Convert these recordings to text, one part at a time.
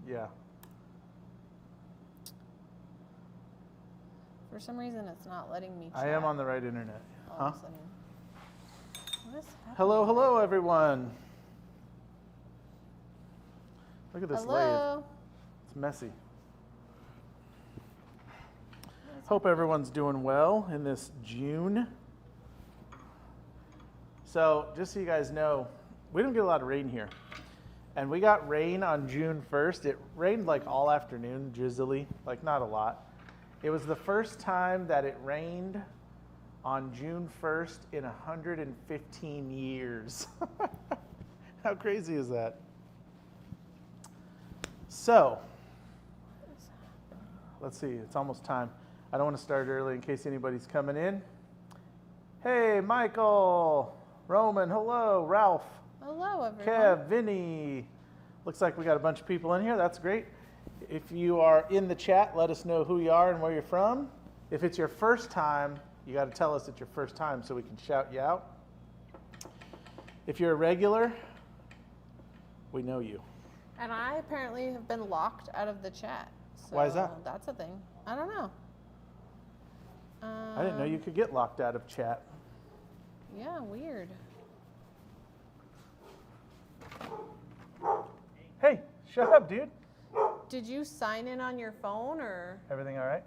Yeah. For some reason, it's not letting me chat. I am on the right internet. All of a sudden. What is happening? Hello, everyone. Look at this lathe. It's messy. Hope everyone's doing well in this June. So, just so you guys know, we don't get a lot of rain here. And we got rain on June 1st. It rained like all afternoon, drizzly, like not a lot. It was the first time that it rained on June 1st in 115 years. How crazy is that? So, let's see, it's almost time. I don't want to start early in case anybody's coming in. Hey, Michael, Roman, hello, Ralph. Hello, everyone. Kev, Vinny. Looks like we got a bunch of people in here. That's great. If you are in the chat, let us know who you are and where you're from. If it's your first time, you got to tell us it's your first time so we can shout you out. If you're a regular, we know you. And I apparently have been locked out of the chat. So Why is that? That's a thing. I don't know. I didn't know you could get locked out of chat. Yeah, weird. Hey, shut up, dude. Did you sign in on your phone, or Everything all right?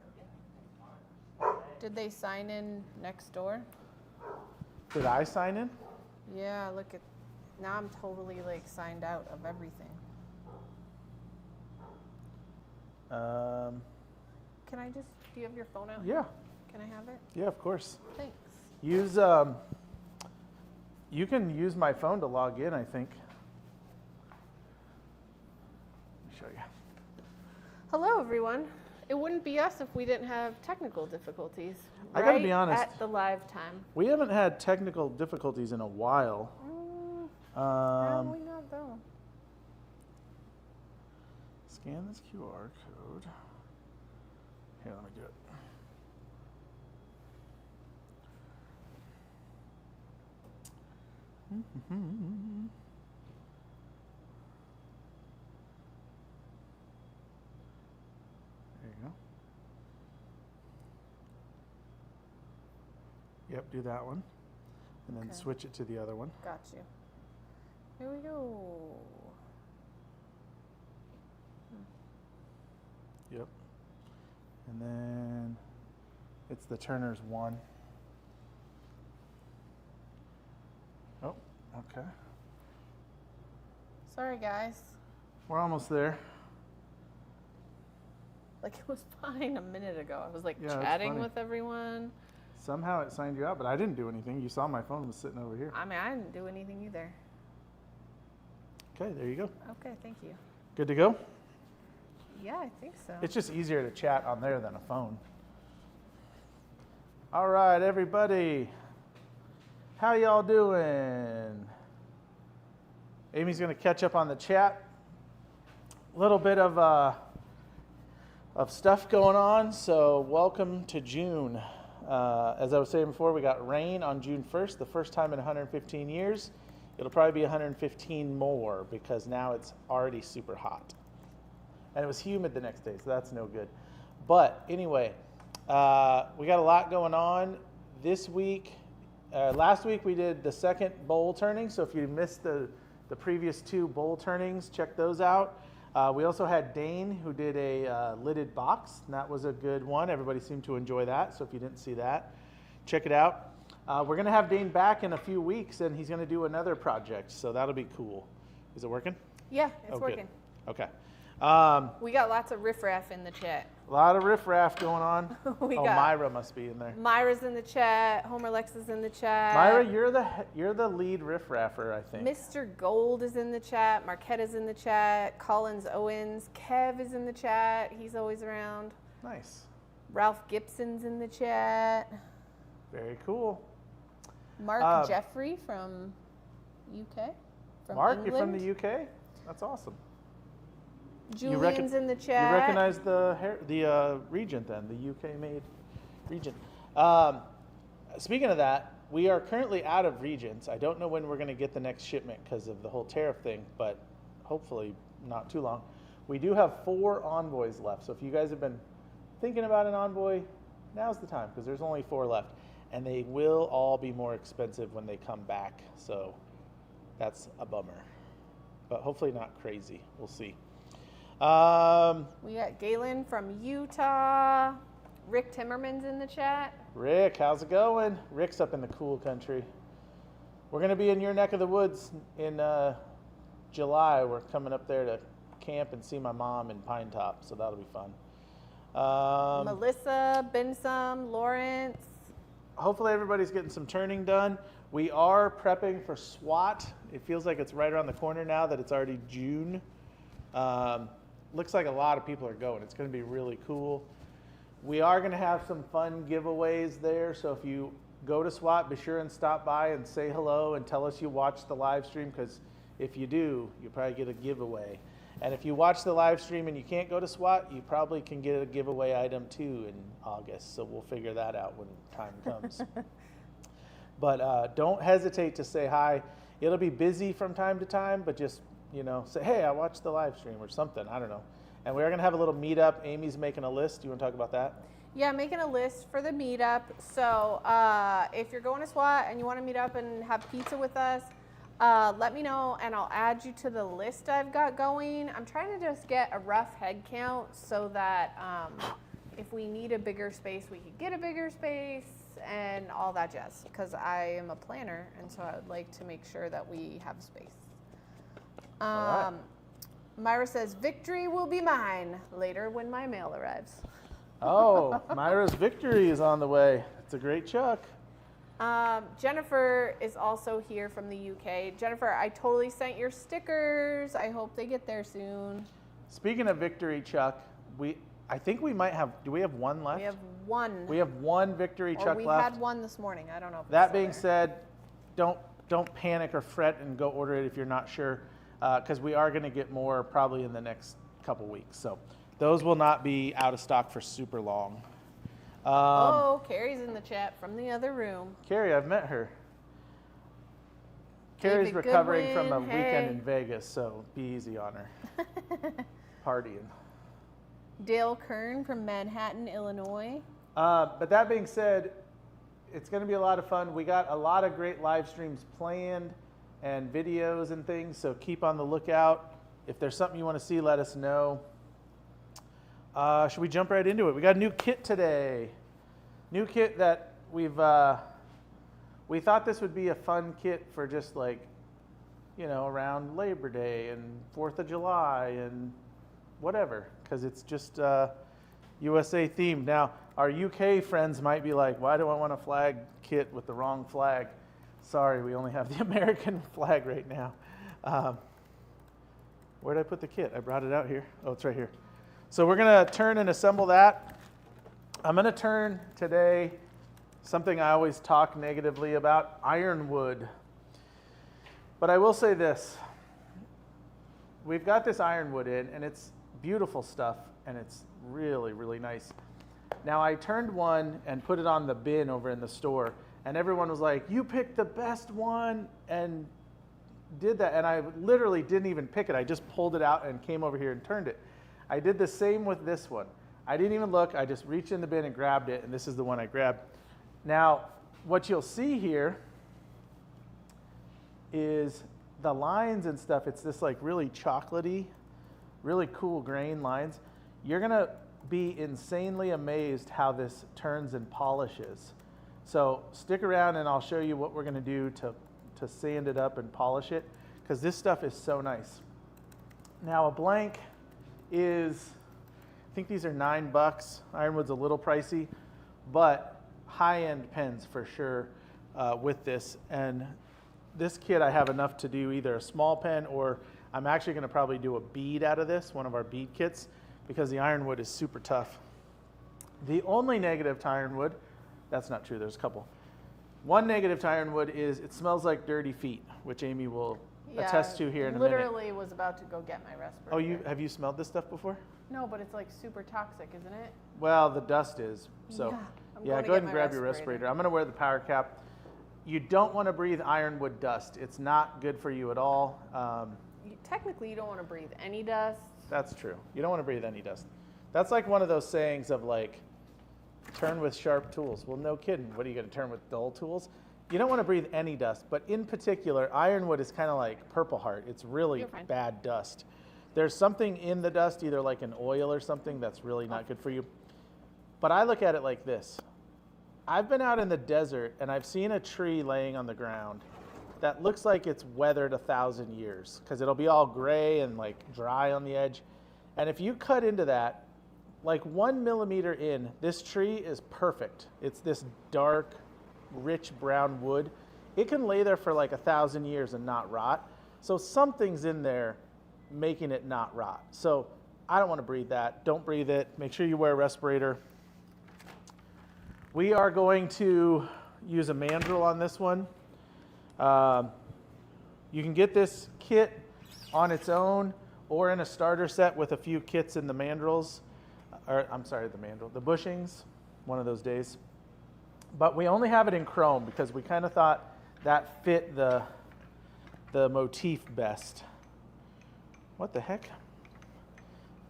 did they sign in next door? Did I sign in? Yeah, look at, now I'm totally like signed out of everything. Can I just, do you have your phone out? Yeah. Can I have it? Yeah, of course. Thanks. Use, you can use my phone to log in, I think. Let me show you. Hello, everyone. It wouldn't be us if we didn't have technical difficulties. I gotta be honest. At the live time. We haven't had technical difficulties in a while. How do we not though? Scan this QR code. Here, let me do it. There you go. Yep, do that one. And then Okay. switch it to the other one. Got you. Here we go. Yep. And then it's the Turner's one. Oh, okay. Sorry, guys. We're almost there. Like, it was fine a minute ago. I was like Yeah, that's chatting funny. with everyone. Somehow it signed you out, but I didn't do anything. You saw my phone was sitting over here. I mean, I didn't do anything either. Okay, there you go. Okay, thank you. Good to go? Yeah, I think so. It's just easier to chat on there than a phone. All right, everybody. How y'all doing? Amy's going to catch up on the chat. A little bit of stuff going on, so welcome to June. As I was saying before, we got rain on June 1st, the first time in 115 years. It'll probably be 115 more because now it's already super hot. And it was humid the next day, so that's no good. But anyway, we got a lot going on this week. Last week we did the second bowl turning, so if you missed the previous two bowl turnings, check those out. We also had Dane, who did a lidded box, and that was a good one. Everybody seemed to enjoy that, so if you didn't see that, check it out. We're going to have Dane back in a few weeks, and he's going to do another project, so that'll be cool. Is it working? Yeah, it's Oh, good. working. Okay. We got lots of riffraff in the chat. A lot of riffraff going on. We Oh, got Myra must be in there. Myra's in the chat. Homer Lex is in the chat. Myra, you're the lead riffraffer, I think. Mr. Gold is in the chat. Marquette is in the chat. Collins Owens. Kev is in the chat. He's always around. Nice. Ralph Gibson's in the chat. Very cool. Mark Jeffrey from UK. From Mark, England. you're from the UK? That's awesome. Julian's in the chat. You recognize the Regent then, the UK-made Regent. Speaking of that, we are currently out of Regents. I don't know when we're going to get the next shipment because of the whole tariff thing, but hopefully not too long. We do have 4 envoys left, so if you guys have been thinking about an envoy, now's the time, because there's only 4 left. And they will all be more expensive when they come back, so that's a bummer. But hopefully not crazy. We'll see. We got Galen from Utah. Rick Timmerman's in the chat. Rick, how's it going? Rick's up in the cool country. We're going to be in your neck of the woods in July. We're coming up there to camp and see my mom in Pine Top, so that'll be fun. Melissa, Bensom, Lawrence. Hopefully everybody's getting some turning done. We are prepping for SWAT. It feels like it's right around the corner now that it's already June. Looks like a lot of people are going. It's going to be really cool. We are going to have some fun giveaways there, so if you go to SWAT, be sure and stop by and say hello and tell us you watched the live stream, because if you do, you'll probably get a giveaway. And if you watch the live stream and you can't go to SWAT, you probably can get a giveaway item too in August, so we'll figure that out when time comes. But don't hesitate to say hi. It'll be busy from time to time, but just, say, hey, I watched the live stream or something. I don't know. And we are going to have a little meetup. Amy's making a list. Do you want to talk about that? Yeah, making a list for the meetup. So if you're going to SWAT and you want to meet up and have pizza with us, let me know and I'll add you to the list I've got going. I'm trying to just get a rough head count so that if we need a bigger space, we could get a bigger space and all that jazz, because I am a planner and so I would like to make sure that we have space. All right. Myra says, victory will be mine later when my mail arrives. Oh, Myra's victory is on the way. It's a great chuck. Jennifer is also here from the UK. Jennifer, I totally sent your stickers. I hope they get there soon. Speaking of victory chuck, I think we might have, do we have one left? We have one. We have one victory chuck left. We had one this morning. I don't know if it's That still being there. said, don't panic or fret and go order it if you're not sure, because we are going to get more probably in the next couple weeks. So those will not be out of stock for super long. Carrie's in the chat from the other room. Carrie, I've met her. Carrie's David recovering from a Goodwin, weekend hey. in Vegas, so be easy on her. Partying. Dale Kern from Manhattan, Illinois. But that being said, it's going to be a lot of fun. We got a lot of great live streams planned and videos and things, so keep on the lookout. If there's something you want to see, let us know. Should we jump right into it? We got a new kit today. New kit that we thought this would be a fun kit for just like, around Labor Day and 4th of July and whatever, because it's just USA themed. Now, our UK friends might be like, why do I want a flag kit with the wrong flag? Sorry, we only have the American flag right now. Where did I put the kit? I brought it out here. Oh, it's right here. So we're going to turn and assemble that. I'm going to turn today something I always talk negatively about, Ironwood. But I will say this. We've got this Ironwood in, and it's beautiful stuff, and it's really, really nice. Now, I turned one and put it on the bin over in the store, and everyone was like, you picked the best one, and did that. And I literally didn't even pick it. I just pulled it out and came over here and turned it. I did the same with this one. I didn't even look. I just reached in the bin and grabbed it, and this is the one I grabbed. Now, what you'll see here is the lines and stuff. It's this like really chocolatey, really cool grain lines. You're going to be insanely amazed how this turns and polishes. So stick around, and I'll show you what we're going to do to sand it up and polish it, because this stuff is so nice. Now, a blank is, I think these are $9. Ironwood's a little pricey, but high-end pens for sure with this. And this kit, I have enough to do either a small pen, or I'm actually going to probably do a bead out of this, one of our bead kits, because the Ironwood is super tough. The only negative to Ironwood, that's not true, there's a couple. One negative to Ironwood is it smells like dirty feet, which Amy will attest to here in a minute. Literally was about to go get my respirator. Oh, have you smelled this stuff before? No, but it's like super toxic, isn't it? Well, the dust is. So Yeah, go ahead and grab your respirator. I'm going to wear the power cap. You don't want to breathe Ironwood dust. It's not good for you at all. Technically, you don't want to breathe any dust. That's true. You don't want to breathe any dust. That's like one of those sayings of like, turn with sharp tools. Well, no kidding. What are you going to turn with dull tools? You don't want to breathe any dust, but in particular, ironwood is kind of like Purple Heart. It's really bad dust. There's something in the dust, either like an oil or something, that's really not good for you. But I look at it like this. I've been out in the desert and I've seen a tree laying on the ground that looks like it's weathered 1,000 years because it'll be all gray and like dry on the edge. And if you cut into that, like 1 millimeter in, this tree is perfect. It's this dark, rich brown wood. It can lay there for like 1,000 years and not rot. So something's in there making it not rot. So I don't want to breathe that. Don't breathe it. Make sure you wear a respirator. We are going to use a mandrel on this one. You can get this kit on its own or in a starter set with a few kits in the mandrels. The bushings, one of those days. But we only have it in chrome because we kind of thought that fit the motif best. What the heck?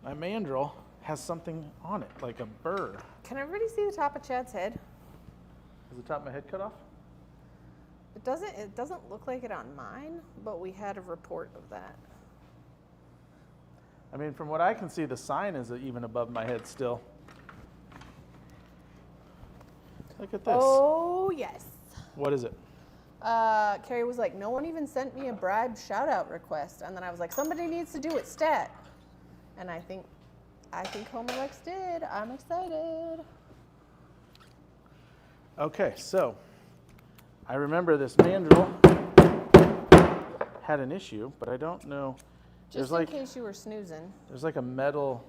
My mandrel has something on it, like a burr. Can everybody see the top of Chad's head? Is the top of my head cut off? It doesn't look like it on mine, but we had a report of that. I mean, from what I can see, the sign is even above my head still. Look at this. Oh, yes. What is it? Carrie was like, no one even sent me a bribe shout-out request. And then I was like, somebody needs to do it stat. And I think Homer Lex did. I'm excited. Okay, so I remember this mandrel had an issue, but I don't know. Just in case you were snoozing. There's like a metal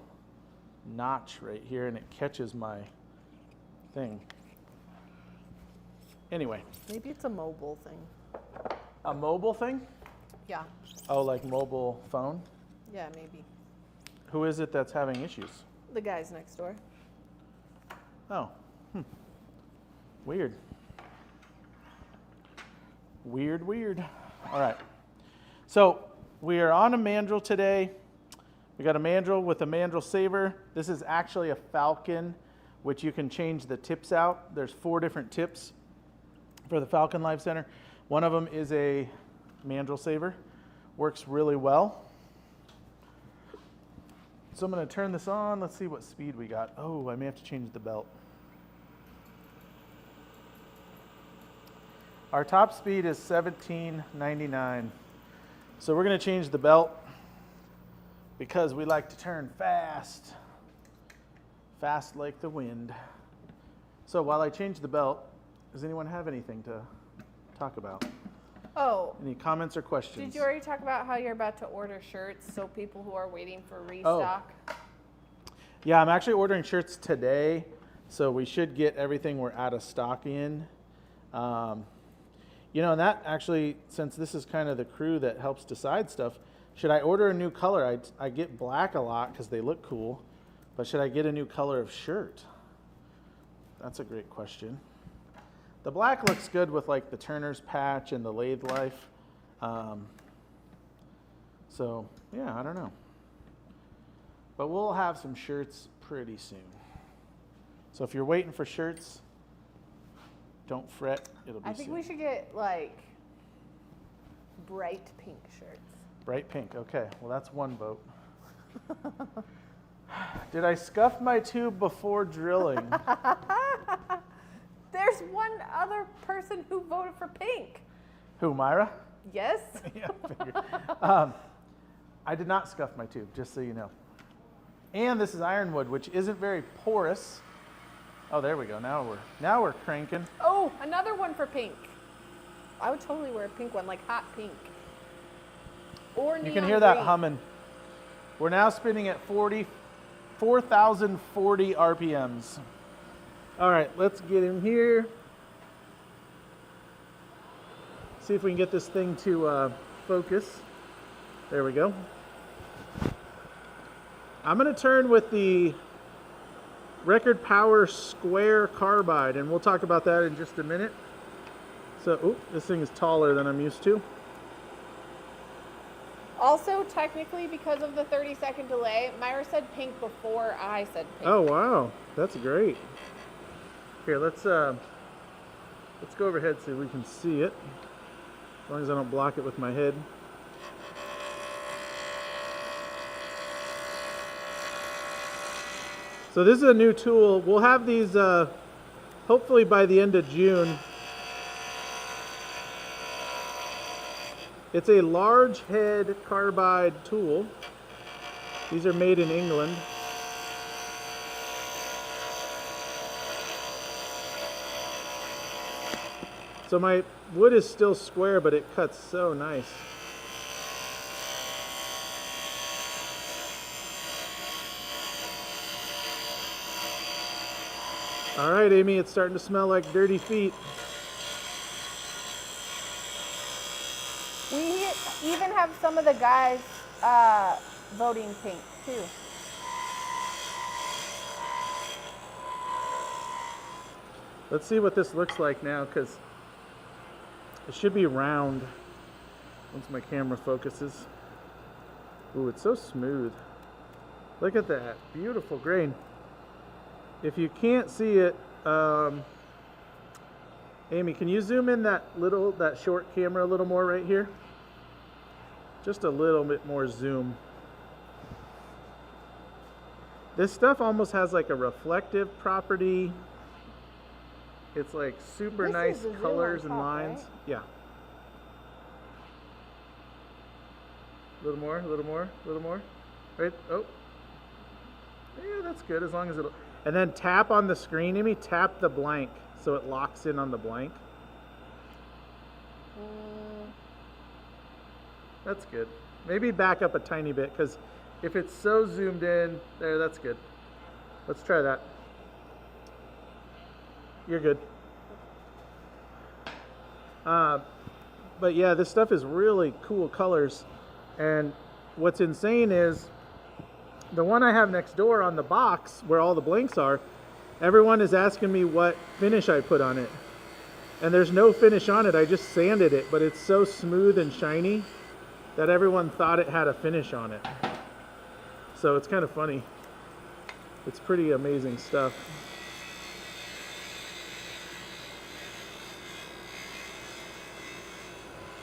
notch right here, and it catches my thing. Anyway. Maybe it's a mobile thing. A mobile thing? Yeah. Oh, like mobile phone? Yeah, maybe. Who is it that's having issues? The guys next door. Oh. Weird. Weird. All right. So we are on a mandrel today. We got a mandrel with a mandrel saver. This is actually a Falcon, which you can change the tips out. There's 4 different tips for the Falcon Live Center. One of them is a mandrel saver. Works really well. So I'm going to turn this on. Let's see what speed we got. Oh, I may have to change the belt. Our top speed is 1799. So we're going to change the belt because we like to turn fast. Fast like the wind. So while I change the belt, does anyone have anything to talk about? Oh. Any comments or questions? Did you already talk about how you're about to order shirts so people who are waiting for restock? Oh. Yeah, I'm actually ordering shirts today, so we should get everything we're out of stock in. And that actually, since this is kind of the crew that helps decide stuff, should I order a new color? I get black a lot because they look cool, but should I get a new color of shirt? That's a great question. The black looks good with like the Turner's patch and the lathe life. So yeah, I don't know. But we'll have some shirts pretty soon. So if you're waiting for shirts, don't fret, it'll be soon. I think we should get like bright pink shirts. Bright pink, okay. Well, that's one vote. Did I scuff my tube before drilling? There's one other person who voted for pink. Who, Myra? Yes. Yeah, I figured. I did not scuff my tube, just so you know. And this is Ironwood, which isn't very porous. Oh, there we go. Now we're cranking. Oh, another one for pink. I would totally wear a pink one, like hot pink. Or neon You can hear that green. humming. We're now spinning at 4,040 RPMs. All right, let's get in here. See if we can get this thing to focus. There we go. I'm going to turn with the Record Power Square Carbide, and we'll talk about that in just a minute. So, this thing is taller than I'm used to. Also, technically, because of the 30-second delay, Myra said pink before I said pink. Oh wow, that's great. Here, let's go overhead so we can see it. As long as I don't block it with my head. So this is a new tool. We'll have these hopefully by the end of June. It's a large head carbide tool. These are made in England. So my wood is still square, but it cuts so nice. All right, Amy, it's starting to smell like dirty feet. We even have some of the guys voting pink too. Let's see what this looks like now, because it should be round once my camera focuses. Ooh, it's so smooth. Look at that, beautiful grain. If you can't see it, Amy, can you zoom in that short camera a little more right here? Just a little bit more zoom. This stuff almost has like a reflective property. It's like super nice colors and lines. Right? Yeah. A little more, a little more, a little more. Right, oh. Yeah, that's good, as long as it'll... And then tap on the screen, Amy, tap the blank so it locks in on the blank. That's good. Maybe back up a tiny bit, because if it's so zoomed in, there, that's good. Let's try that. You're good. But yeah, this stuff is really cool colors. And what's insane is the one I have next door on the box where all the blanks are, everyone is asking me what finish I put on it. And there's no finish on it, I just sanded it, but it's so smooth and shiny that everyone thought it had a finish on it. So it's kind of funny. It's pretty amazing stuff.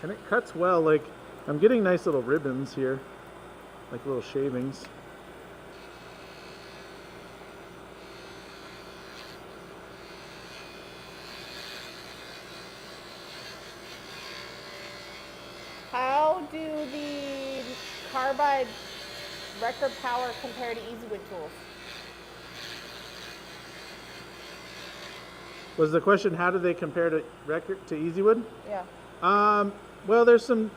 And it cuts well, like I'm getting nice little ribbons here, like little shavings. How do the carbide record power compare to Easywood tools? Was the question, how do they compare to Easywood? Yeah. Well, there's some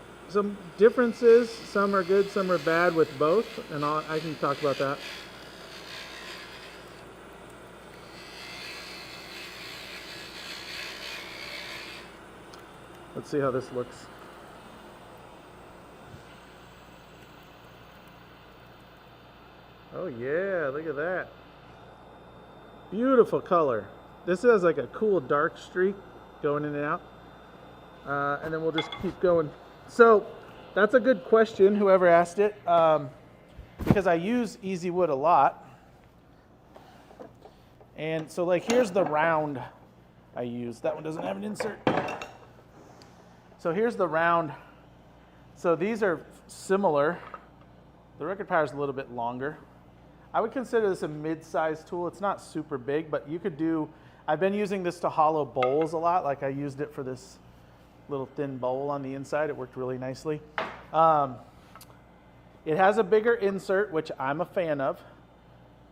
differences. Some are good, some are bad with both, and I can talk about that. Let's see how this looks. Oh yeah, look at that. Beautiful color. This has like a cool dark streak going in and out. And then we'll just keep going. So that's a good question, whoever asked it, because I use Easywood a lot. And so like here's the round I use. That one doesn't have an insert. So here's the round. So these are similar. The record power is a little bit longer. I would consider this a mid-sized tool. It's not super big, but you could do, I've been using this to hollow bowls a lot. Like I used it for this little thin bowl on the inside. It worked really nicely. It has a bigger insert, which I'm a fan of.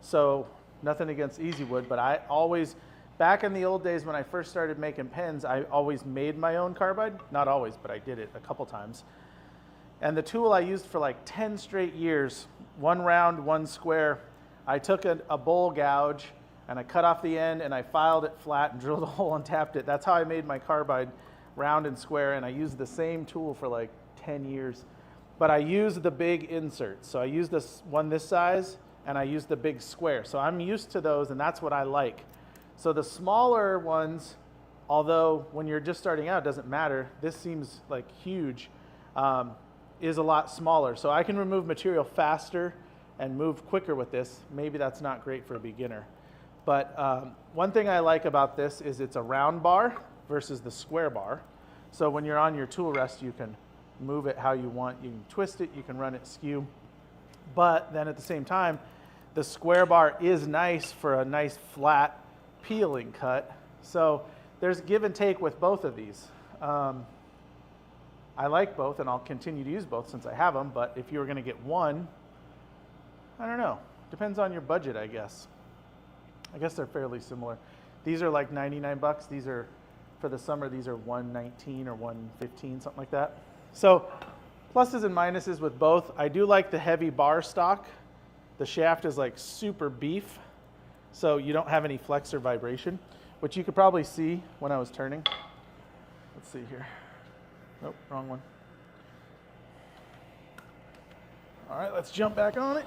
So nothing against Easywood, but I always, back in the old days when I first started making pens, I always made my own carbide. Not always, but I did it a couple times. And the tool I used for like 10 straight years, one round, one square, I took a bowl gouge and I cut off the end and I filed it flat and drilled a hole and tapped it. That's how I made my carbide round and square, and I used the same tool for like 10 years. But I used the big inserts. So I used this one this size and I used the big square. So I'm used to those and that's what I like. So the smaller ones, although when you're just starting out, it doesn't matter. This seems like huge. is a lot smaller. So I can remove material faster and move quicker with this. Maybe that's not great for a beginner. But one thing I like about this is it's a round bar versus the square bar. So when you're on your tool rest, you can move it how you want. You can twist it, you can run it skew. But then at the same time, the square bar is nice for a nice flat peeling cut. So there's give and take with both of these. I like both, and I'll continue to use both since I have them, but if you were gonna get one, I don't know. Depends on your budget, I guess. I guess they're fairly similar. These are like 99 bucks. These are, for the summer, these are 119 or 115, something like that. So pluses and minuses with both. I do like the heavy bar stock. The shaft is like super beef, so you don't have any flex or vibration, which you could probably see when I was turning. Let's see here. Nope, wrong one. All right, let's jump back on it.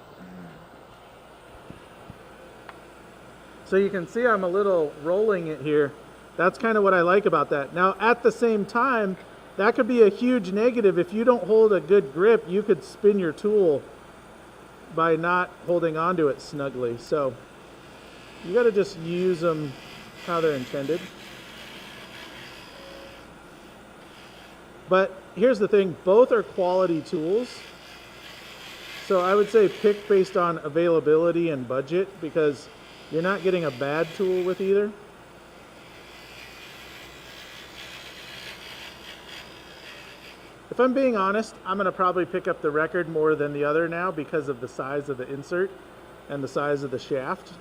So you can see I'm a little rolling it here. That's kind of what I like about that. Now, at the same time, that could be a huge negative. If you don't hold a good grip, you could spin your tool by not holding onto it snugly. So you got to just use them how they're intended. But here's the thing, both are quality tools. So I would say pick based on availability and budget, because you're not getting a bad tool with either. If I'm being honest, I'm gonna probably pick up the Record more than the other now because of the size of the insert and the size of the shaft.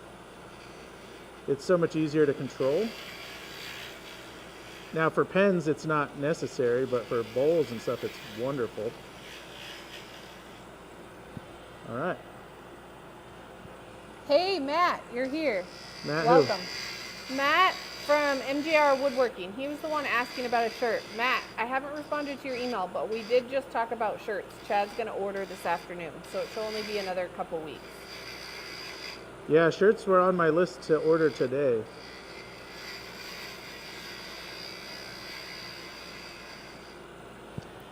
It's so much easier to control. Now for pens, it's not necessary, but for bowls and stuff, it's wonderful. All right. Hey, Matt, you're here. Matt, welcome. Matt from MGR Woodworking. He was the one asking about a shirt. Matt, I haven't responded to your email, but we did just talk about shirts. Chad's going to order this afternoon, so it should only be another couple weeks. Yeah, shirts were on my list to order today.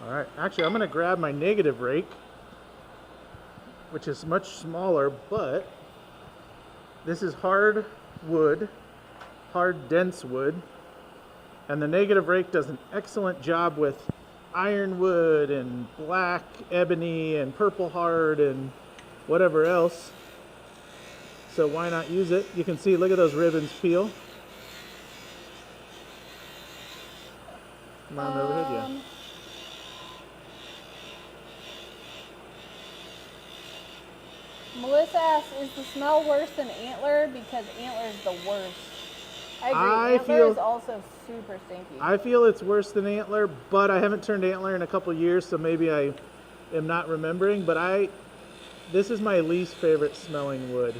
All right, actually, I'm going to grab my negative rake, which is much smaller, but this is hard wood, hard dense wood, and the negative rake does an excellent job with ironwood and black ebony and purple hard and whatever else. So why not use it? You can see, look at those ribbons peel. Come on, overhead, yeah. Melissa asks, is the smell worse than antler? Because antler is the worst. I agree. Antler is also super stinky. I feel it's worse than antler, but I haven't turned antler in a couple years, so maybe I am not remembering. But this is my least favorite smelling wood.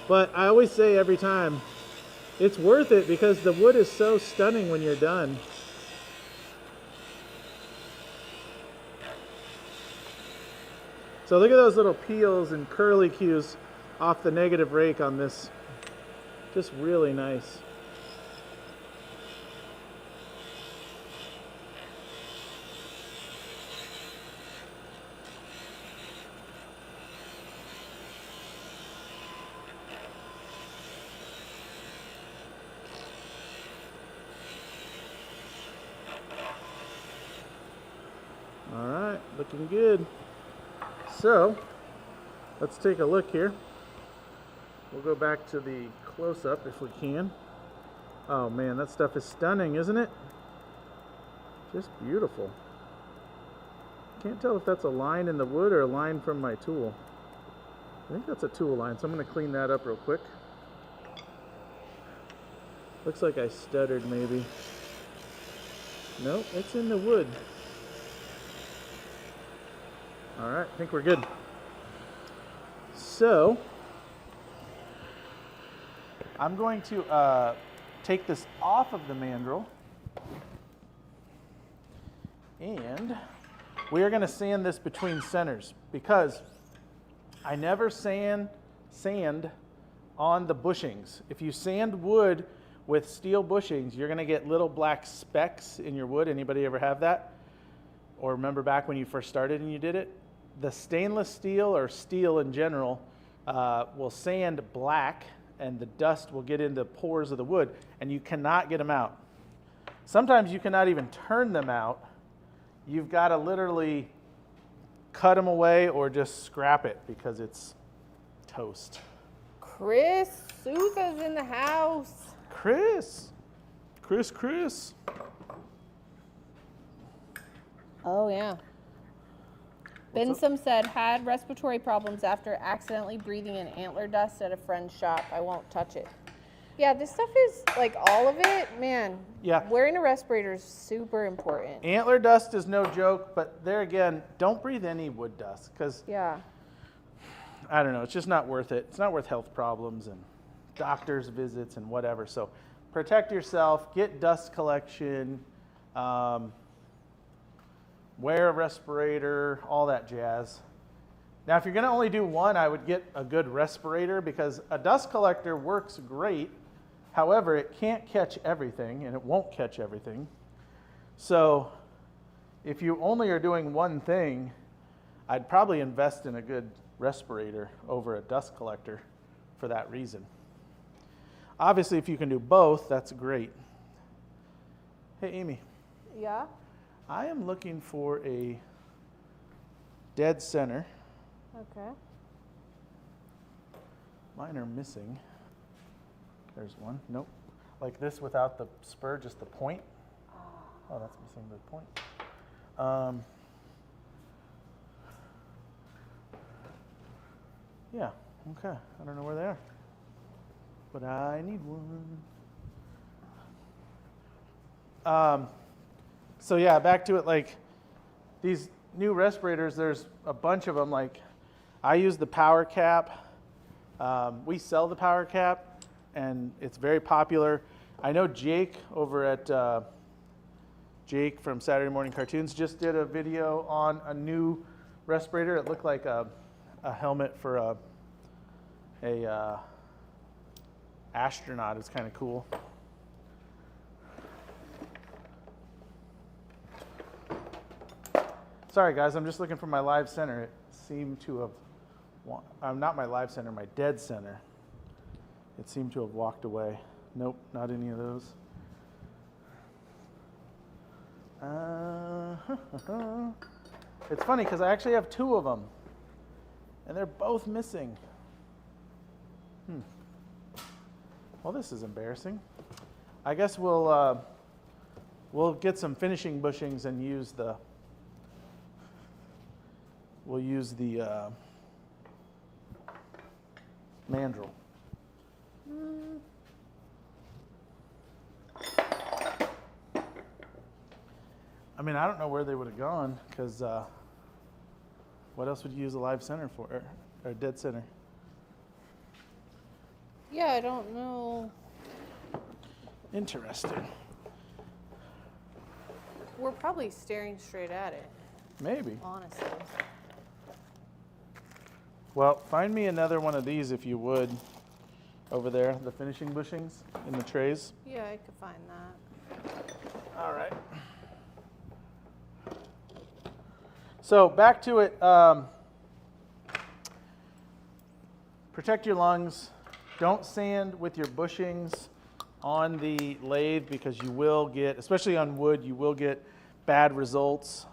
But I always say every time, it's worth it because the wood is so stunning when you're done. So look at those little peels and curly cues off the negative rake on this. Just really nice. All right, looking good. So, let's take a look here. We'll go back to the close-up if we can. Oh man, that stuff is stunning, isn't it? Just beautiful. Can't tell if that's a line in the wood or a line from my tool. I think that's a tool line, so I'm going to clean that up real quick. Looks like I stuttered maybe. Nope, it's in the wood. All right, I think we're good. So, I'm going to take this off of the mandrel, and we are going to sand this between centers because I never sand on the bushings. If you sand wood with steel bushings, you're going to get little black specks in your wood. Anybody ever have that? or remember back when you first started and you did it, the stainless steel or steel in general will sand black, and the dust will get into pores of the wood, and you cannot get them out. Sometimes you cannot even turn them out. You've got to literally cut them away or just scrap it because it's toast. Chris Souza's in the house. Chris. Oh, yeah. Bensom said, had respiratory problems after accidentally breathing in antler dust at a friend's shop. I won't touch it. Yeah, this stuff is, like, all of it, man. Yeah. Wearing a respirator is super important. Antler dust is no joke, but there again, don't breathe any wood dust because, Yeah. I don't know, it's just not worth it. It's not worth health problems and doctor's visits and whatever. So protect yourself, get dust collection, wear a respirator, all that jazz. Now, if you're going to only do one, I would get a good respirator because a dust collector works great. However, it can't catch everything, and it won't catch everything. So if you only are doing one thing, I'd probably invest in a good respirator over a dust collector for that reason. Obviously, if you can do both, that's great. Hey, Amy. Yeah? I am looking for a dead center. Okay. Mine are missing. There's one. Nope. Like this without the spur, just the point. Oh, that's missing the point. Yeah, okay. I don't know where they are. But I need one. So yeah, back to it, like these new respirators, there's a bunch of them. Like I use the power cap. We sell the power cap and it's very popular. I know Jake over at Jake from Saturday Morning Cartoons just did a video on a new respirator. It looked like a helmet for a astronaut. It's kind of cool. Sorry guys, I'm just looking for my live center. It seemed to have, not my live center, my dead center. It seemed to have walked away. Nope, not any of those. It's funny because I actually have two of them, and they're both missing. Well, this is embarrassing. I guess we'll get some finishing bushings and use the. We'll use the mandrel. I mean, I don't know where they would have gone because what else would you use a live center for, or a dead center? Yeah, I don't know. Interesting. We're probably staring straight at it, Maybe. honestly. Well, find me another one of these if you would, over there, the finishing bushings in the trays. Yeah, I could find that. All right. So back to it. Protect your lungs. Don't sand with your bushings on the lathe because you will get, especially on wood, you will get bad results.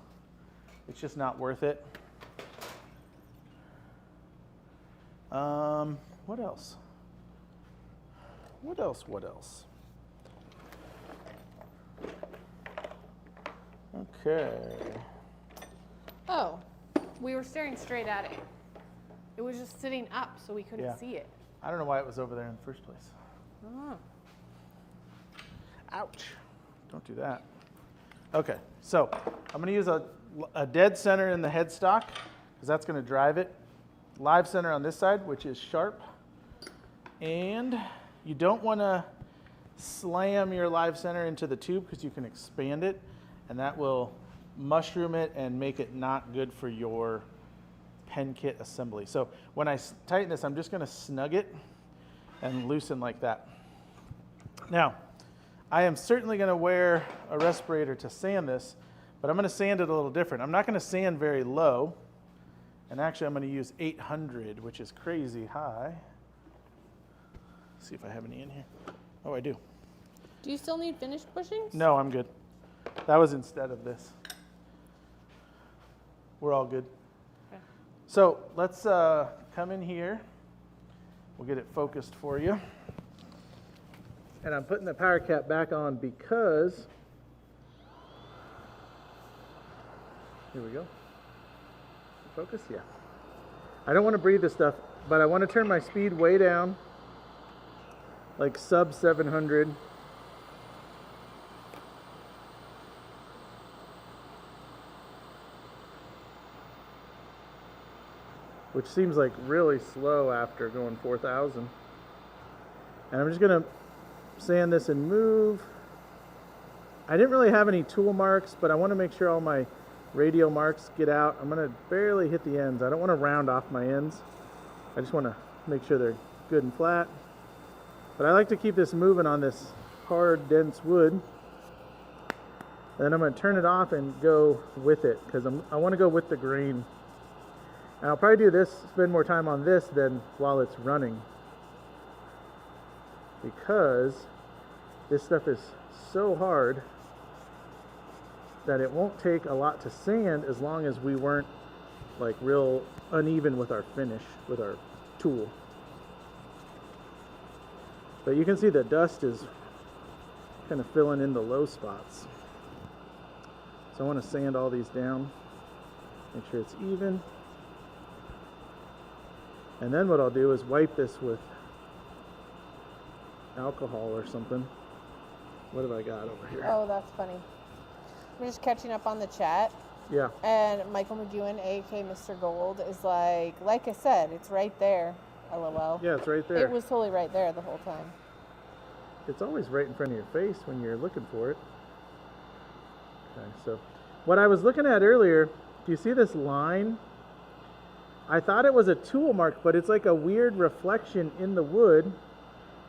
It's just not worth it. What else? What else? Okay. Oh, we were staring straight at it. It was just sitting up, so we couldn't Yeah. see it. I don't know why it was over there in the first place. Oh. Ouch. Don't do that. Okay, so I'm going to use a dead center in the headstock because that's going to drive it. Live center on this side, which is sharp. And you don't want to slam your live center into the tube because you can expand it, and that will mushroom it and make it not good for your pen kit assembly. So when I tighten this, I'm just going to snug it and loosen like that. Now, I am certainly going to wear a respirator to sand this, But I'm going to sand it a little different. I'm not going to sand very low. And actually, I'm going to use 800, which is crazy high. Let's see if I have any in here. Oh, I do. Do you still need finished bushings? No, I'm good. That was instead of this. We're all good. Okay. So let's come in here. We'll get it focused for you. And I'm putting the power cap back on because, here we go. Focus, yeah. I don't want to breathe this stuff, but I want to turn my speed way down, like sub 700. Which seems like really slow after going 4,000. And I'm just going to sand this and move. I didn't really have any tool marks, but I want to make sure all my radial marks get out. I'm going to barely hit the ends. I don't want to round off my ends. I just want to make sure they're good and flat. But I like to keep this moving on this hard, dense wood. And then I'm going to turn it off and go with it because I want to go with the grain. And I'll probably do this, spend more time on this than while it's running. Because this stuff is so hard that it won't take a lot to sand as long as we weren't like real uneven with our finish, with our tool. But you can see the dust is kind of filling in the low spots. So I want to sand all these down, make sure it's even. And then what I'll do is wipe this with alcohol or something. What have I got over here? Oh, that's funny. We're just catching up on the chat. Yeah. And Michael McEwen, aka Mr. Gold, is like I said, it's right there. LOL. Yeah, it's right there. It was totally right there the whole time. It's always right in front of your face when you're looking for it. Okay, so what I was looking at earlier, do you see this line? I thought it was a tool mark, but it's like a weird reflection in the wood,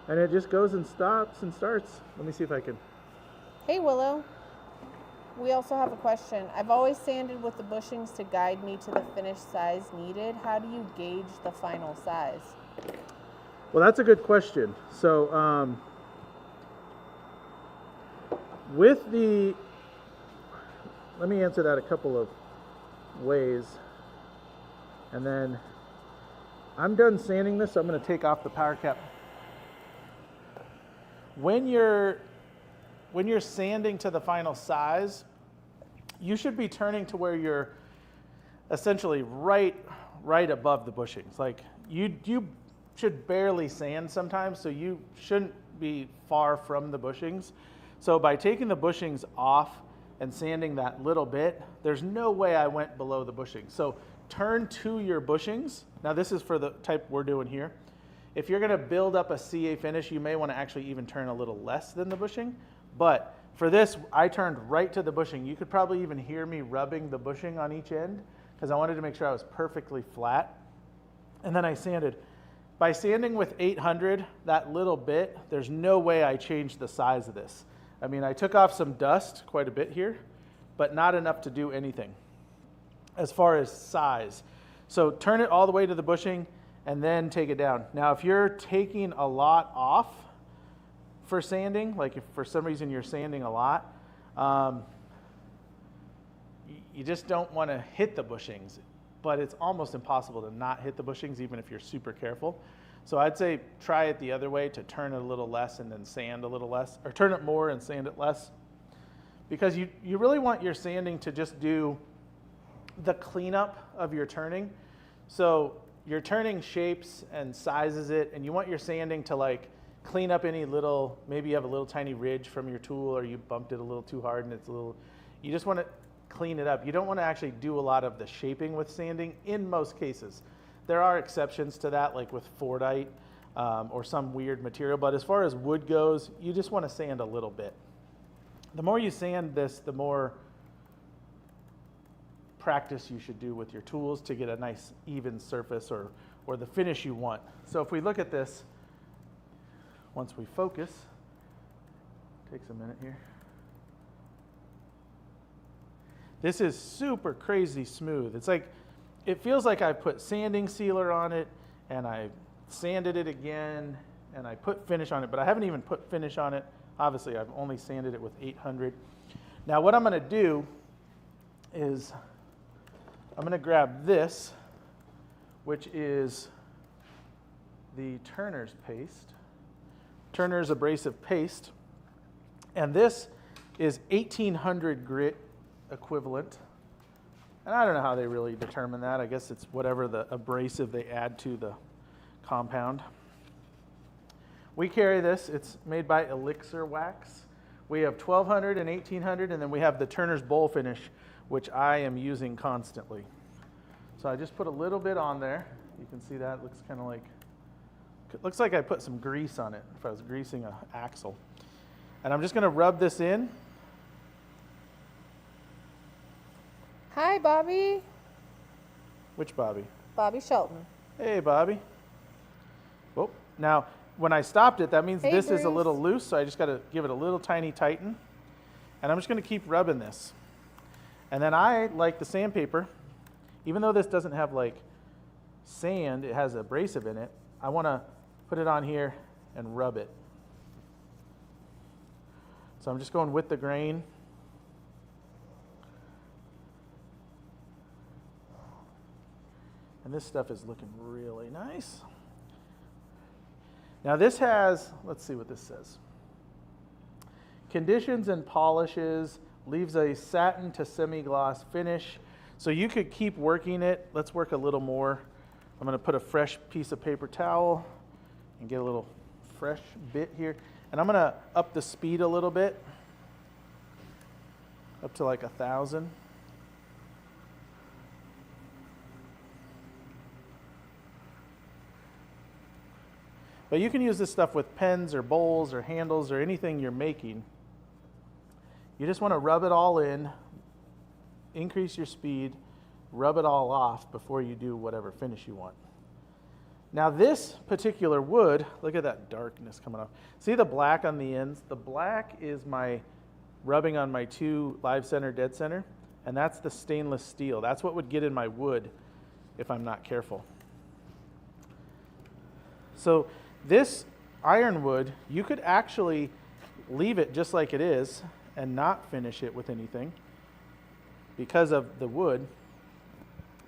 and it just goes and stops and starts. Let me see if I can. Hey, Willow. We also have a question. I've always sanded with the bushings to guide me to the finished size needed. How do you gauge the final size? Well, that's a good question. So, let me answer that a couple of ways. And then I'm done sanding this, so I'm going to take off the power cap. When you're sanding to the final size, you should be turning to where you're essentially right above the bushings. Like you should barely sand sometimes, so you shouldn't be far from the bushings. So by taking the bushings off and sanding that little bit, there's no way I went below the bushings. So turn to your bushings. Now this is for the type we're doing here. If you're gonna build up a CA finish, you may wanna actually even turn a little less than the bushing. But for this, I turned right to the bushing. You could probably even hear me rubbing the bushing on each end because I wanted to make sure I was perfectly flat. And then I sanded. By sanding with 800, that little bit, there's no way I changed the size of this. I mean, I took off some dust quite a bit here, but not enough to do anything as far as size. So turn it all the way to the bushing and then take it down. Now, if you're taking a lot off for sanding, like if for some reason you're sanding a lot, you just don't want to hit the bushings, but it's almost impossible to not hit the bushings even if you're super careful. So I'd say try it the other way, to turn it a little less and then sand a little less, or turn it more and sand it less, because you really want your sanding to just do the cleanup of your turning. So you're turning shapes and sizes it, and you want your sanding to like clean up any little, maybe you have a little tiny ridge from your tool or you bumped it a little too hard and it's a little, you just want to clean it up. You don't want to actually do a lot of the shaping with sanding in most cases. There are exceptions to that, like with Fordite or some weird material, but as far as wood goes, you just want to sand a little bit. The more you sand this, the more practice you should do with your tools to get a nice even surface or the finish you want. So if we look at this, once we focus, takes a minute here. This is super crazy smooth. It's like, it feels like I put sanding sealer on it and I sanded it again and I put finish on it, but I haven't even put finish on it. Obviously, I've only sanded it with 800. Now what I'm gonna do is I'm gonna grab this, which is the Turner's paste, Turner's abrasive paste, and this is 1800 grit equivalent. And I don't know how they really determine that. I guess it's whatever the abrasive they add to the compound. We carry this. It's made by Elixir Wax. We have 1200 and 1800, and then we have the Turner's Bowl Finish, which I am using constantly. So I just put a little bit on there. You can see that. It looks kind of like, it looks like I put some grease on it if I was greasing an axle. And I'm just going to rub this in. Hi, Bobby. Which Bobby? Bobby Shelton. Hey, Bobby. Oh, now when I stopped it, that means Hey, this is a Bruce. little loose, so I just got to give it a little tiny tighten. And I'm just going to keep rubbing this. And then I like the sandpaper, even though this doesn't have like sand, it has abrasive in it. I want to put it on here and rub it. So I'm just going with the grain. And this stuff is looking really nice. Now this has, let's see what this says. Conditions and polishes, leaves a satin to semi-gloss finish. So you could keep working it. Let's work a little more. I'm going to put a fresh piece of paper towel and get a little fresh bit here. And I'm going to up the speed a little bit, up to like 1,000. But you can use this stuff with pens or bowls or handles or anything you're making. You just want to rub it all in, increase your speed, rub it all off before you do whatever finish you want. Now this particular wood, look at that darkness coming off. See the black on the ends? The black is my rubbing on my 2 live center, dead center, and that's the stainless steel. That's what would get in my wood if I'm not careful. So this ironwood, you could actually leave it just like it is and not finish it with anything because of the wood,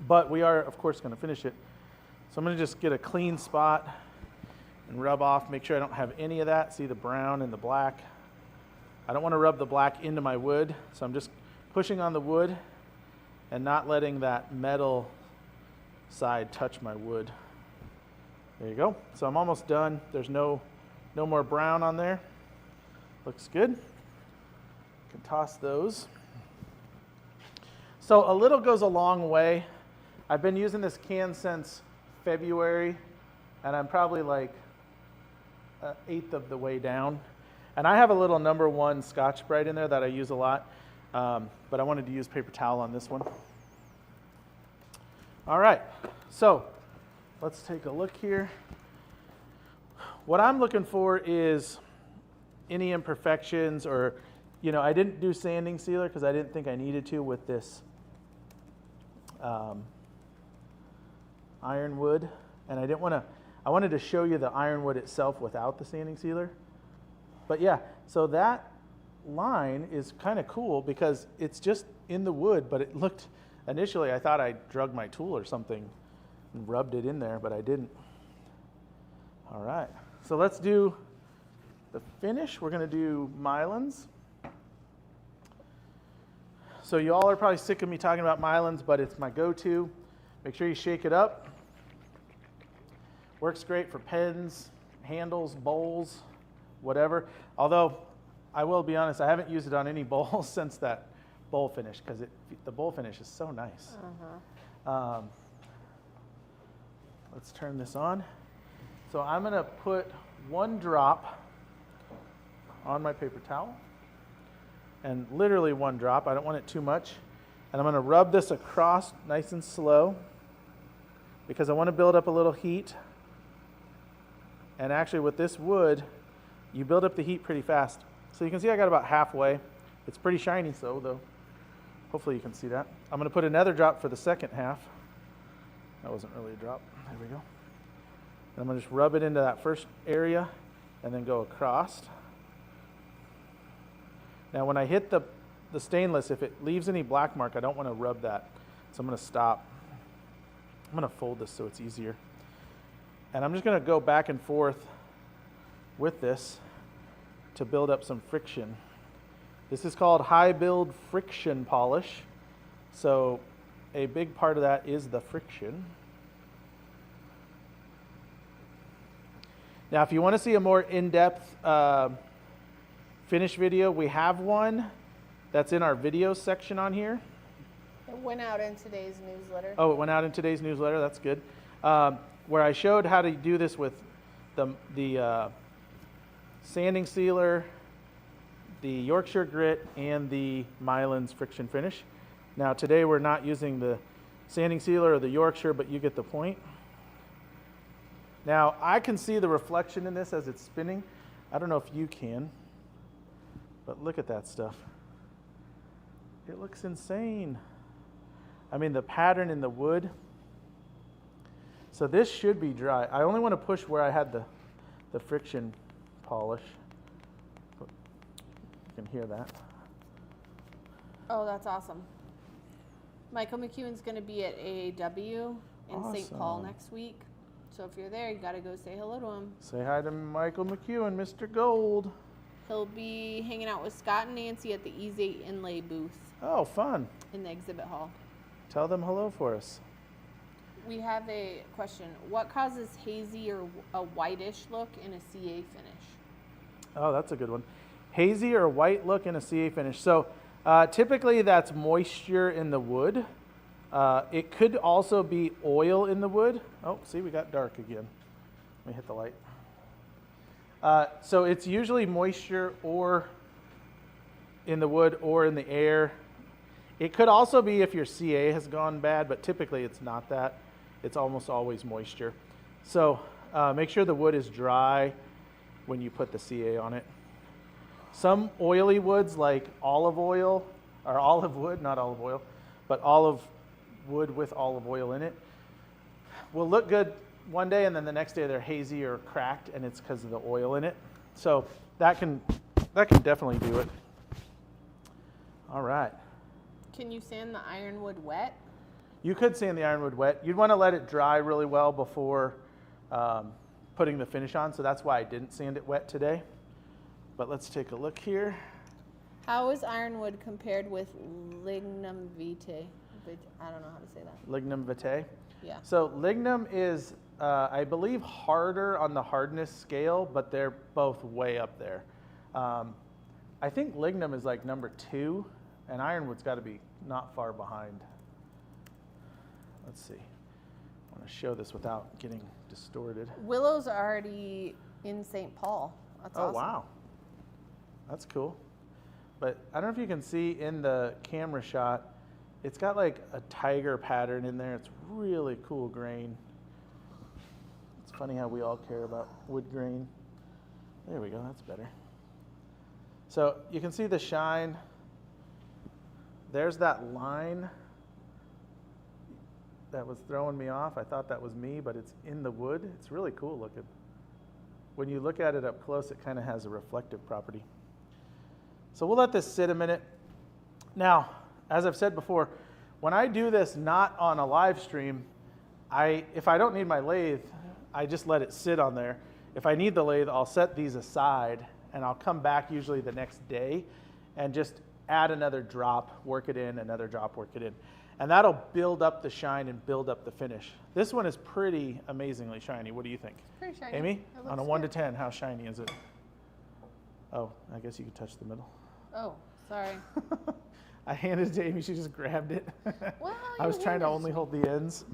but we are, of course, going to finish it. So I'm going to just get a clean spot and rub off, make sure I don't have any of that. See the brown and the black? I don't want to rub the black into my wood, so I'm just pushing on the wood and not letting that metal side touch my wood. There you go. So I'm almost done. There's no more brown on there. Looks good. Can toss those. So a little goes a long way. I've been using this can since February, and I'm probably like 1/8 of the way down. And I have a little #1 Scotch-Brite in there that I use a lot, but I wanted to use paper towel on this one. All right, so let's take a look here. What I'm looking for is any imperfections or, I didn't do sanding sealer because I didn't think I needed to with this ironwood. And I wanted to show you the ironwood itself without the sanding sealer. But yeah, so that line is kind of cool because it's just in the wood, but it looked, initially I thought I drug my tool or something and rubbed it in there, but I didn't. All right, so let's do the finish. We're gonna do Mylans. So you all are probably sick of me talking about Mylans, but it's my go-to. Make sure you shake it up. Works great for pens, handles, bowls, whatever. Although, I will be honest, I haven't used it on any bowls since that bowl finish because the bowl finish is so nice. Let's turn this on. So I'm going to put 1 drop on my paper towel, and literally 1 drop. I don't want it too much. And I'm going to rub this across nice and slow because I want to build up a little heat. And actually with this wood, you build up the heat pretty fast. So you can see I got about halfway. It's pretty shiny though. Hopefully you can see that. I'm going to put another drop for the second half. That wasn't really a drop. There we go. And I'm going to just rub it into that first area and then go across. Now when I hit the stainless, if it leaves any black mark, I don't want to rub that. So I'm going to stop. I'm going to fold this so it's easier. And I'm just going to go back and forth with this to build up some friction. This is called high build friction polish. So a big part of that is the friction. Now if you want to see a more in-depth finish video, we have one that's in our videos section on here. It went out in today's newsletter. Oh, it went out in today's newsletter. That's good. Where I showed how to do this with the sanding sealer, the Yorkshire grit, and the Mylan's friction finish. Now today we're not using the sanding sealer or the Yorkshire, but you get the point. Now I can see the reflection in this as it's spinning. I don't know if you can, but look at that stuff. It looks insane. I mean, the pattern in the wood. So this should be dry. I only want to push where I had the friction polish. You can hear that. Oh, that's awesome. Michael McEwen's going to be at AAW in St. Paul next week. So if you're there, you got to go say hello to him. Say hi to Michael McEwen, Mr. Gold. He'll be hanging out with Scott and Nancy at the Easy Inlay booth. Oh, fun. In the exhibit hall. Tell them hello for us. We have a question. What causes hazy or a whitish look in a CA finish? Oh, that's a good one. Hazy or white look in a CA finish. So typically that's moisture in the wood. It could also be oil in the wood. Oh, see, we got dark again. Let me hit the light. So it's usually moisture or in the wood or in the air. It could also be if your CA has gone bad, but typically it's not that. It's almost always moisture. So make sure the wood is dry when you put the CA on it. Some oily woods like olive oil, or olive wood, not olive oil, but olive wood with olive oil in it, will look good one day and then the next day they're hazy or cracked, and it's because of the oil in it. So that can definitely do it. All right. Can you sand the ironwood wet? You could sand the ironwood wet. You'd want to let it dry really well before putting the finish on, so that's why I didn't sand it wet today. But let's take a look here. How is ironwood compared with lignum vitae? I don't know how to say that. Lignum vitae? Yeah. So lignum is, I believe, harder on the hardness scale, but they're both way up there. I think lignum is like number 2, and ironwood's got to be not far behind. Let's see. I want to show this without getting distorted. Willow's already in St. Paul. That's awesome. Oh, wow. That's cool. But I don't know if you can see in the camera shot, it's got like a tiger pattern in there. It's really cool grain. It's funny how we all care about wood grain. There we go, that's better. So you can see the shine. There's that line that was throwing me off. I thought that was me, but it's in the wood. It's really cool looking. When you look at it up close, it kind of has a reflective property. So we'll let this sit a minute. Now, as I've said before, when I do this not on a live stream, if I don't need my lathe, I just let it sit on there. If I need the lathe, I'll set these aside, and I'll come back usually the next day and just add another drop, work it in, another drop, work it in. And that'll build up the shine and build up the finish. This one is pretty amazingly shiny. What do you think? It's pretty shiny. Amy, on a 1 to 10, how shiny is it? Oh, I guess you could touch the middle. Oh, sorry. I handed it to Amy, she just grabbed it. Well, I was trying to only hold the ends,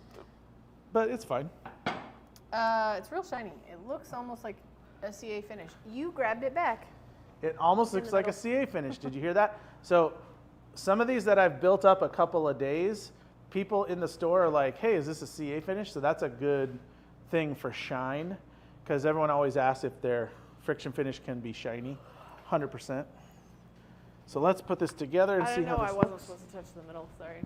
but it's fine. It's real shiny. It looks almost like a CA finish. You grabbed it back. It almost looks like a CA finish. Did you hear that? So some of these that I've built up a couple of days, people in the store are like, hey, is this a CA finish? So that's a good thing for shine, because everyone always asks if their friction finish can be shiny. 100%. So let's put this together and I see don't know. how I this wasn't looks. supposed to touch the middle. Sorry.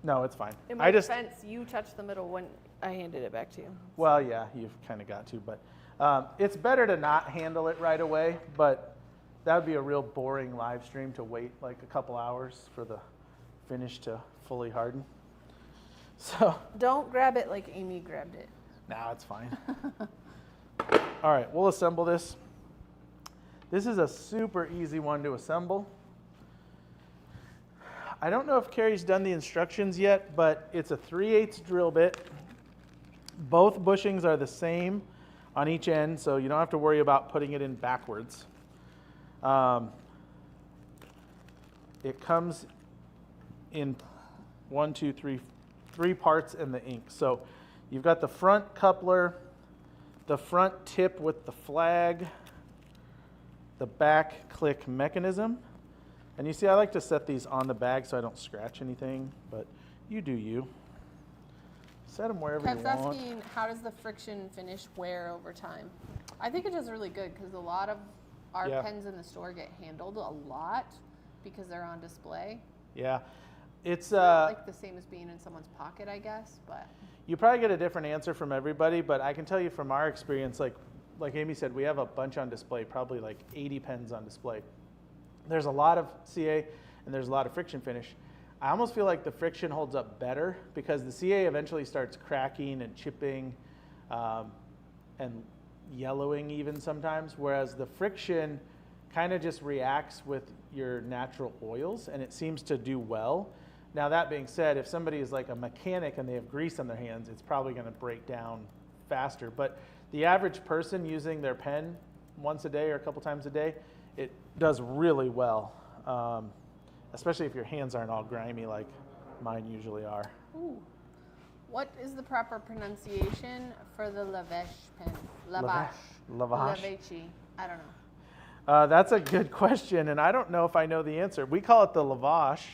No, it's fine. In my defense, you touched the middle when I handed it back to you. Well, yeah, you've kind of got to, but it's better to not handle it right away, but that would be a real boring live stream to wait like a couple hours for the finish to fully harden. So Don't grab it like Amy grabbed it. now it's fine. All right, we'll assemble this. This is a super easy one to assemble. I don't know if Carrie's done the instructions yet, but it's a 3/8 drill bit. Both bushings are the same on each end, so you don't have to worry about putting it in backwards. It comes in 1, 2, 3, 3 parts in the ink. So you've got the front coupler, the front tip with the flag, the back click mechanism. And you see, I like to set these on the bag so I don't scratch anything, but you do you. Set them wherever you Kev's want. asking, how does the friction finish wear over time? I think it does really good because a lot of our Yeah. pens in the store get handled a lot because they're on display. Yeah, it's Like the same as being in someone's pocket, I guess, but. you probably get a different answer from everybody, but I can tell you from our experience, like Amy said, we have a bunch on display, probably like 80 pens on display. There's a lot of CA and there's a lot of friction finish. I almost feel like the friction holds up better because the CA eventually starts cracking and chipping and yellowing even sometimes, whereas the friction kind of just reacts with your natural oils and it seems to do well. Now that being said, if somebody is like a mechanic and they have grease on their hands, it's probably going to break down faster. But the average person using their pen once a day or a couple times a day, it does really well, especially if your hands aren't all grimy like mine usually are. Ooh. What is the proper pronunciation for the Lavèche pen? Lavèche. Lavèche. I don't know. That's a good question, and I don't know if I know the answer. We call it the Lavèche.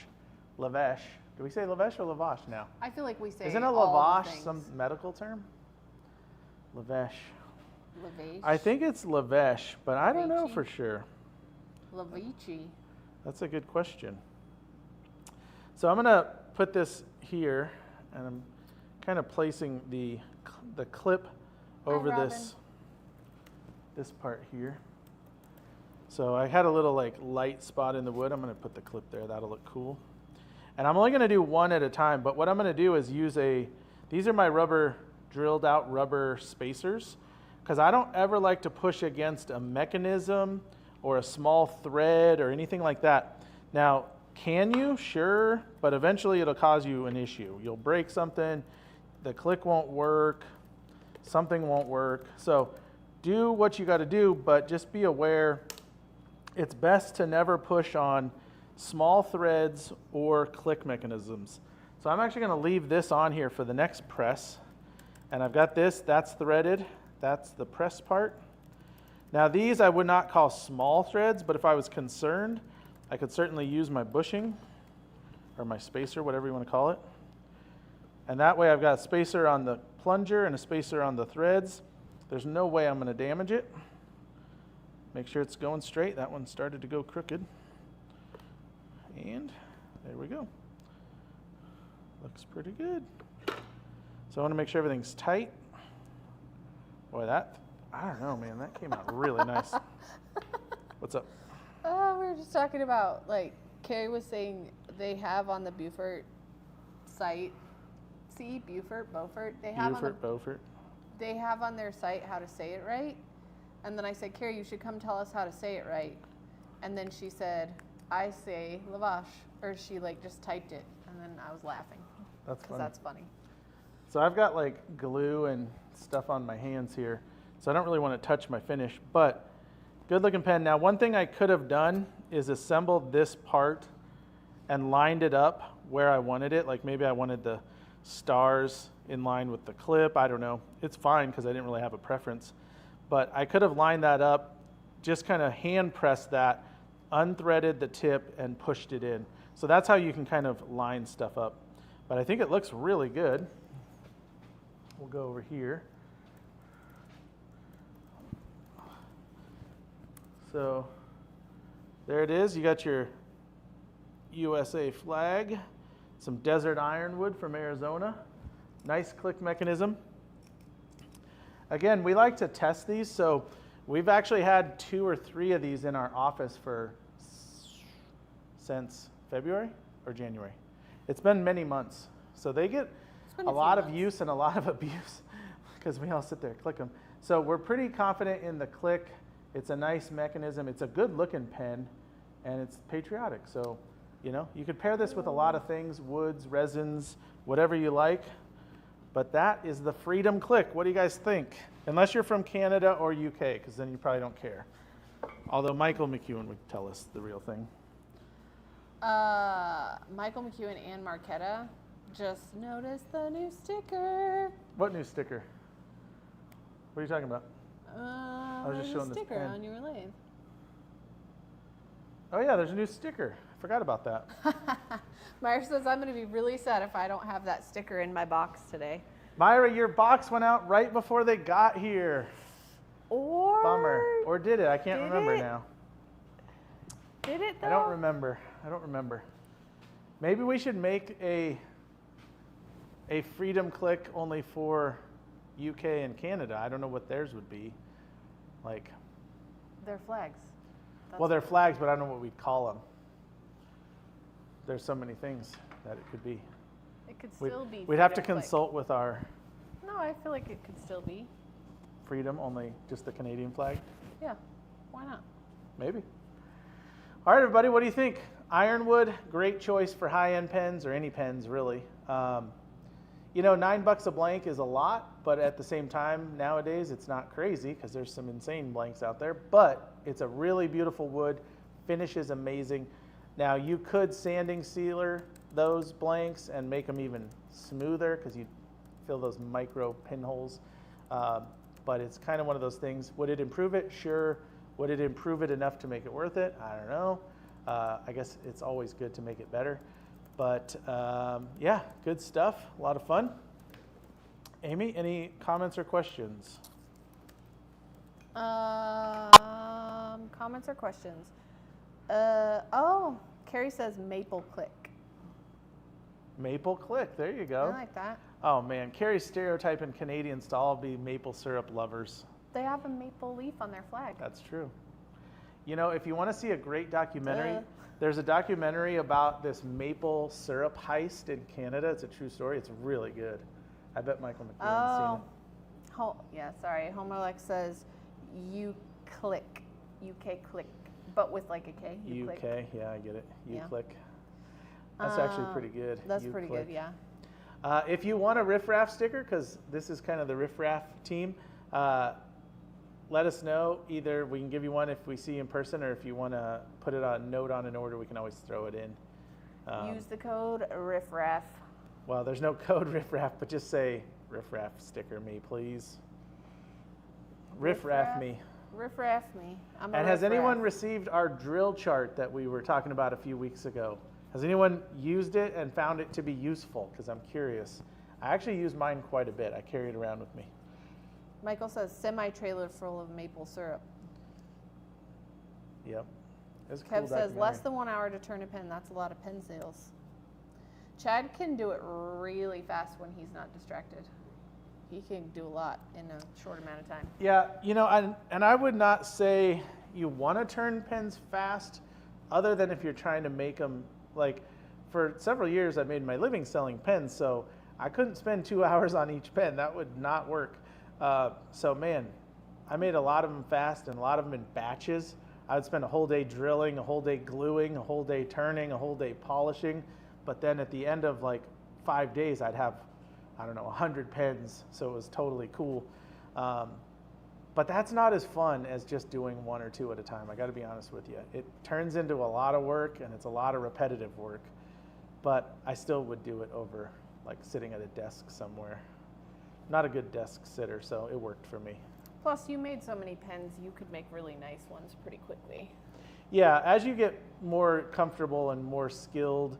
Lavèche. Do we say Lavèche or Lavèche now? I feel like we say Isn't a all the Lavèche things. some medical term? Lavèche. Lavèche. I think it's Lavèche, but I don't know Lavèche. for sure. Lavèche. That's a good question. So I'm going to put this here, and I'm kind of placing the clip over Robin. this part here. So I had a little like light spot in the wood. I'm going to put the clip there. That'll look cool. And I'm only going to do one at a time, but what I'm going to do is use these are my drilled out rubber spacers, because I don't ever like to push against a mechanism or a small thread or anything like that. Now, can you? Sure, but eventually it'll cause you an issue. You'll break something, the click won't work, something won't work. So do what you got to do, but just be aware it's best to never push on small threads or click mechanisms. So I'm actually going to leave this on here for the next press. And I've got this, that's threaded, that's the press part. Now these I would not call small threads, but if I was concerned, I could certainly use my bushing or my spacer, whatever you want to call it. And that way I've got a spacer on the plunger and a spacer on the threads. There's no way I'm going to damage it. Make sure it's going straight. That one started to go crooked. And there we go. Looks pretty good. So I want to make sure everything's tight. Boy, I don't know, man. That came out really nice. What's up? Oh, we were just talking about, like, Carrie was saying they have on the Beaufort site, Beaufort, they have on their site how to say it right. And then I said, Carrie, you should come tell us how to say it right. And then she said, I say Lavèche, or she like just typed it, and then I was laughing. That's funny. That's funny. So I've got like glue and stuff on my hands here, so I don't really want to touch my finish, but good looking pen. Now one thing I could have done is assembled this part and lined it up where I wanted it. Like maybe I wanted the stars in line with the clip. I don't know. It's fine because I didn't really have a preference. But I could have lined that up, just kind of hand pressed that, unthreaded the tip, and pushed it in. So that's how you can kind of line stuff up. But I think it looks really good. We'll go over here. So there it is. You got your USA flag. Some desert ironwood from Arizona. Nice click mechanism. Again, we like to test these, so we've actually had 2 or 3 of these in our office since February or January. It's been many months. So they get a lot of use and a lot of abuse because we all sit there and click them. So we're pretty confident in the click. It's a nice mechanism. It's a good looking pen and it's patriotic. So, you know, you could pair this with a lot of things, woods, resins, whatever you like. But that is the Freedom Click. What do you guys think? Unless you're from Canada or UK, because then you probably don't care. Although Michael McEwen would tell us the real thing. Michael McEwen and Marquetta just noticed the new sticker. What new sticker? What are you talking about? I was just showing the this sticker pen. on your lathe. Oh yeah, there's a new sticker. I forgot about that. Myra says I'm going to be really sad if I don't have that sticker in my box today. Myra, your box went out right before they got here. Or Bummer. Or did it? I can't remember it? now. Did it though? I don't remember. Maybe we should make a Freedom Click only for UK and Canada. I don't know what theirs would be. Like, They're flags. well, they're flags, but I don't know what we'd call them. There's so many things that it could be. It could still be. We'd have to Freedom Click. consult with our No, I feel like it could still be. Freedom, only just the Canadian flag. Yeah, why not? Maybe. All right, everybody, what do you think? Ironwood, great choice for high-end pens or any pens, really. You know, $9 a blank is a lot, but at the same time, nowadays, it's not crazy because there's some insane blanks out there, but it's a really beautiful wood. Finish is amazing. Now, you could sanding sealer those blanks and make them even smoother because you fill those micro pinholes. But it's kind of one of those things. Would it improve it? Sure. Would it improve it enough to make it worth it? I don't know. I guess it's always good to make it better. But yeah, good stuff. A lot of fun. Amy, any comments or questions? Comments or questions? Oh, Carrie says maple click. Maple click. There you go. I like that. Oh man, Carrie's stereotyping Canadians to all be maple syrup lovers. They have a maple leaf on their flag. That's true. You know, if you want to see a great documentary, there's a documentary about this maple syrup heist in Canada. It's a true story. It's really good. I bet Michael McEwen's seen it. Yeah, sorry. Homerlex says you click, UK click, but with like a K. UK, click. yeah, I get it. You Yeah. click. That's actually pretty good. That's You pretty click. good, yeah. If you want a Riff Raff sticker, because this is kind of the Riff Raff team, let us know. Either we can give you one if we see you in person, or if you want to put it on a note on an order, we can always throw it in. Use the code RIFRAF. Well, there's no code Riff Raff, but just say Riff Raff sticker me, please. Riff Raff me. RIFRAF me. I'm a And has riff-raff. anyone received our drill chart that we were talking about a few weeks ago? Has anyone used it and found it to be useful? Because I'm curious. I actually use mine quite a bit. I carry it around with me. Michael says semi-trailer full of maple syrup. Yep. It's a Kev cool says documentary. less than 1 hour to turn a pen. That's a lot of pen sales. Chad can do it really fast when he's not distracted. He can do a lot in a short amount of time. Yeah, you know, and I would not say you want to turn pens fast, other than if you're trying to make them, like, for several years I made my living selling pens, so I couldn't spend 2 hours on each pen. That would not work. So man, I made a lot of them fast and a lot of them in batches. I would spend a whole day drilling, a whole day gluing, a whole day turning, a whole day polishing. But then at the end of like 5 days, I'd have, I don't know, 100 pens. So it was totally cool. But that's not as fun as just doing 1 or 2 at a time. I got to be honest with you. It turns into a lot of work and it's a lot of repetitive work. But I still would do it over like sitting at a desk somewhere. Not a good desk sitter, so it worked for me. Plus, you made so many pens, you could make really nice ones pretty quickly. Yeah, as you get more comfortable and more skilled,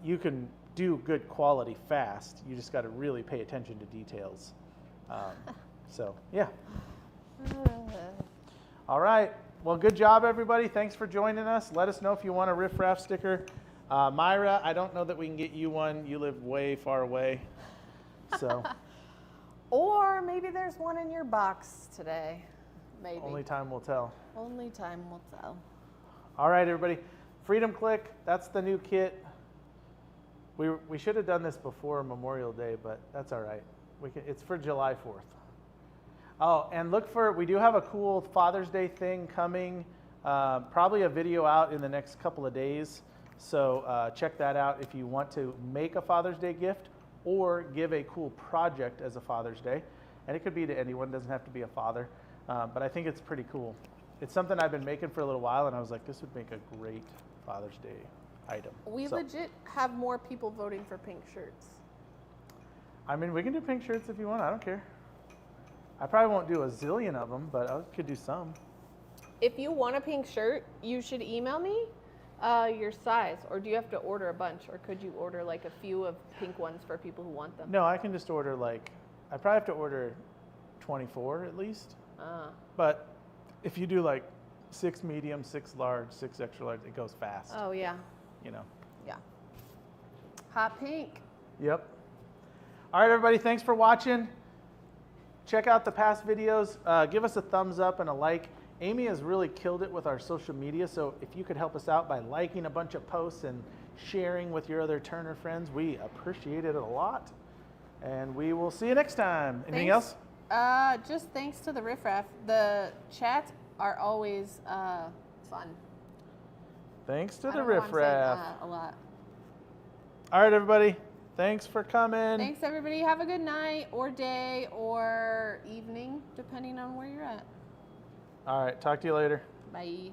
you can do good quality fast. You just got to really pay attention to details. So, yeah. All right. Well, good job, everybody. Thanks for joining us. Let us know if you want a Riff Raff sticker. Myra, I don't know that we can get you one. You live way far away. So Or maybe there's one in your box today. Maybe. only time will tell. Only time will tell. All right, everybody. Freedom Click, that's the new kit. We should have done this before Memorial Day, but that's all right. It's for July 4th. Oh, and we do have a cool Father's Day thing coming. Probably a video out in the next couple of days. So check that out if you want to make a Father's Day gift or give a cool project as a Father's Day. And it could be to anyone, doesn't have to be a father. But I think it's pretty cool. It's something I've been making for a little while, and I was like, this would make a great Father's Day item. We legit have more people voting for pink shirts. I mean, we can do pink shirts if you want. I don't care. I probably won't do a zillion of them, but I could do some. If you want a pink shirt, you should email me your size, or do you have to order a bunch, or could you order like a few of pink ones for people who want them? No, I can just order I probably have to order 24 at least. But if you do like 6 medium, 6 large, 6 extra large, it goes fast. Oh, yeah. You know. Yeah. Hot pink. Yep. All right, everybody, thanks for watching. Check out the past videos. Give us a thumbs up and a like. Amy has really killed it with our social media, so if you could help us out by liking a bunch of posts and sharing with your other Turner friends, we appreciate it a lot. And we will see you next time. Anything else? Just thanks to the riffraff. The chats are always fun. Thanks to I the don't know why I'm saying riffraff. a lot. All right, everybody. Thanks for coming. Thanks, everybody. Have a good night or day or evening, depending on where you're at. All right. Talk to you later. Bye.